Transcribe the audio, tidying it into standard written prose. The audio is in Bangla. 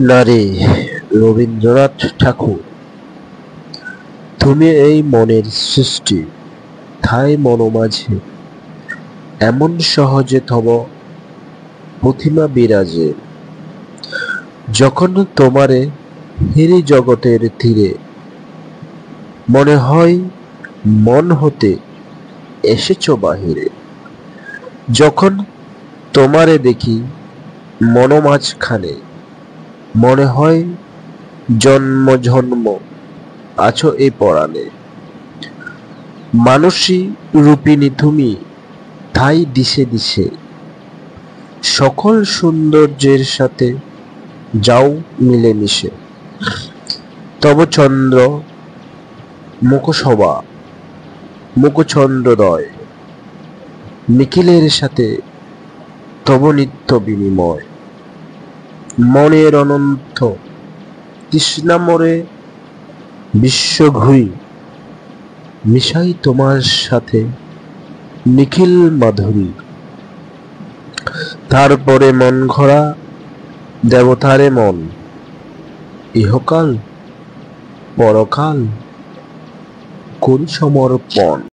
নারী রবীন্দ্রনাথ ঠাকুর। তুমি এই মনের সৃষ্টি, ঠাই মনোমাঝে এমন সহজে তব প্রতিমা বিরাজে। যখন তোমারে হেরি জগতের তীরে, মনে হয় মন হতে এসেছ বাহিরে। যখন তোমারে দেখি মনোমাঝখানে, মনে হয় জন্ম জন্ম আছো এই পরাণে। মানসী রূপিণী তুমি, তাই দিশে দিশে সকল সৌন্দর্যের সাথে যাও মিলেমিশে। তব চন্দ্র মুখশোভা, মুখচন্দ্রোদয় নিখিলের সাথে তব নিত্য বিনিময়। মনের অনন্ত তৃষ্ণামরে বিশ্ব ঘুরি, মিশাই তোমার সাথে নিখিল মাধুরী। তারপরে মন ঘরা দেবতারে মন, ইহকাল পরকাল করি সমর্পণ।